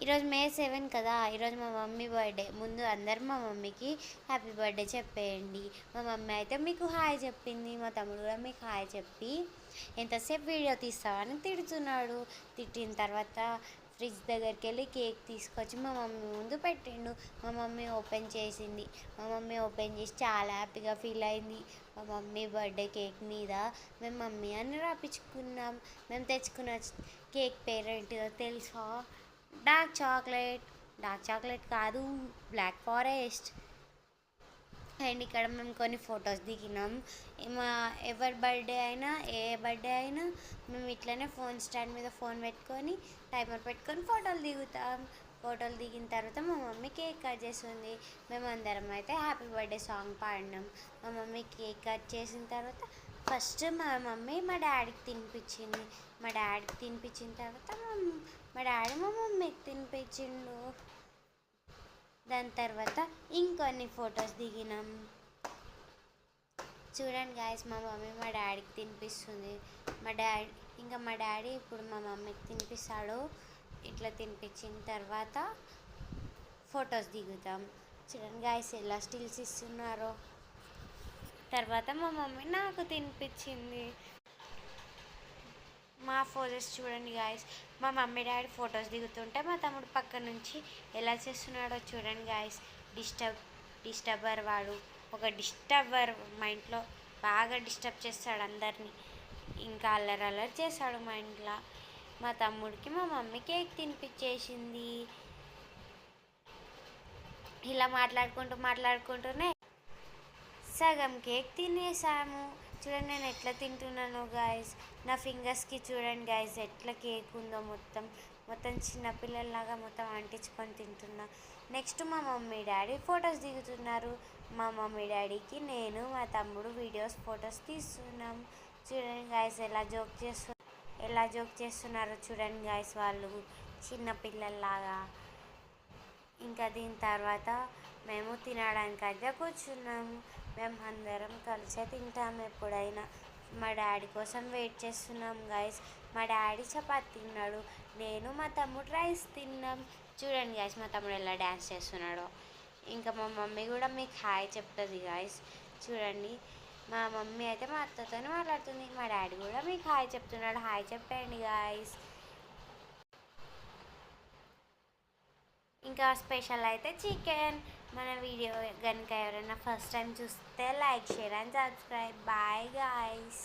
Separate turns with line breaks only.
ఈరోజు మే 7 కదా, ఈరోజు మా మమ్మీ బర్త్డే. ముందు అందరు మా మమ్మీకి హ్యాపీ బర్త్డే చెప్పేయండి. మా మమ్మీ అయితే మీకు హాయ్ చెప్పింది, మా తమ్ముడు కూడా మీకు హాయ్ చెప్పి ఎంతసేపు వీడియో తీస్తావని తిడుతున్నాడు. తిట్టిన తర్వాత ఫ్రిడ్జ్ దగ్గరికి వెళ్ళి కేక్ తీసుకొచ్చి మా మమ్మీ ముందు పెట్టిండు. మా మమ్మీ ఓపెన్ చేసింది. మా మమ్మీ ఓపెన్ చేసి చాలా హ్యాపీగా ఫీల్ అయింది. మా మమ్మీ బర్త్డే కేక్ మీద మేము మమ్మీ అని రాపించుకున్నాం. మేము తెచ్చుకున్న కేక్ పేరేంటిదో తెలుసా? డార్క్ చాక్లెట్ కాదు, బ్లాక్ ఫారెస్ట్. అండ్ ఇక్కడ మేము కొన్ని ఫొటోస్ దిగినాం. ఎవరి బర్త్డే అయినా, ఏ బర్త్డే అయినా మేము ఇట్లనే ఫోన్ స్టాండ్ మీద ఫోన్ పెట్టుకొని టైమర్ పెట్టుకొని ఫోటోలు దిగుతాం. ఫోటోలు దిగిన తర్వాత మా మమ్మీ కేక్ కట్ చేస్తుంది. మేము అందరం అయితే హ్యాపీ బర్త్డే సాంగ్ పాడినాం. మా మమ్మీ కేక్ కట్ చేసిన తర్వాత ఫస్ట్ మా మమ్మీ మా డాడీకి తినిపించింది. మా డాడీకి తినిపించిన తర్వాత మా డాడీ మా మమ్మీకి తినిపించిండు. దాని తర్వాత ఇంకొన్ని ఫొటోస్ దిగినాం. చూడండి గాయస్, మా మమ్మీ మా డాడీకి తినిపిస్తుంది. మా డాడీ ఇప్పుడు మా మమ్మీకి తినిపిస్తాడు. ఇట్లా తినిపించిన తర్వాత ఫొటోస్ దిగుతాం. చూడండి గాయస్ ఎలా స్టిల్స్ ఇస్తున్నారో. తర్వాత మా మమ్మీ నాకు తినిపించింది. మా ఫొటోస్ చూడండి గాయస్, మా మమ్మీ డాడీ ఫొటోస్ దిగుతుంటే మా తమ్ముడు పక్క నుంచి ఎలా చేస్తున్నాడో చూడండి గాయస్. డిస్టర్బర్ వాడు, ఒక డిస్టర్బర్. మా ఇంట్లో బాగా డిస్టర్బ్ చేస్తాడు అందరినీ, ఇంకా అల్లరి చేస్తాడు మా ఇంట్లో. మా తమ్ముడికి మా మమ్మీ కేక్ తినిపించేసింది. ఇలా మాట్లాడుకుంటూనే సగం కేక్ తినేసాము. చూడండి నేను ఎట్లా తింటున్నాను గాయస్. నా ఫింగర్స్కి చూడండి గాయస్ ఎట్లా కేక్ ఉందో. మొత్తం చిన్నపిల్లల్లాగా మొత్తం అంటించుకొని తింటున్నా. నెక్స్ట్ మా మమ్మీ డాడీ ఫొటోస్ దిగుతున్నారు. మా మమ్మీ డాడీకి నేను మా తమ్ముడు ఫొటోస్ తీస్తున్నాం. చూడండి గాయస్ ఎలా జోక్ చేస్తున్నారో చూడండి గాయస్ వాళ్ళు చిన్నపిల్లల్లాగా. ఇంకా దీని తర్వాత మేము తినడానికి అయితే కూర్చున్నాము. మేము అందరం కలిసే తింటాము ఎప్పుడైనా. మా డాడీ కోసం వెయిట్ చేస్తున్నాం గాయస్. మా డాడీ చపాతి తిన్నాడు, నేను మా తమ్ముడు రైస్ తిన్నాం. చూడండి గాయస్ మా తమ్ముడు ఎలా డ్యాన్స్ చేస్తున్నాడో. ఇంకా మా మమ్మీ కూడా మీకు హాయ్ చెప్తుంది గాయస్. చూడండి మా మమ్మీ అయితే మా అత్తతో మాట్లాడుతుంది. మా డాడీ కూడా మీకు హాయ్ చెప్తున్నాడు. హాయ్ చెప్పండి గాయస్. ఇంకా స్పెషల్ అయితే చికెన్. మన వీడియో కనుక ఎవరైనా ఫస్ట్ టైం చూస్తే like, share and subscribe. Bye guys.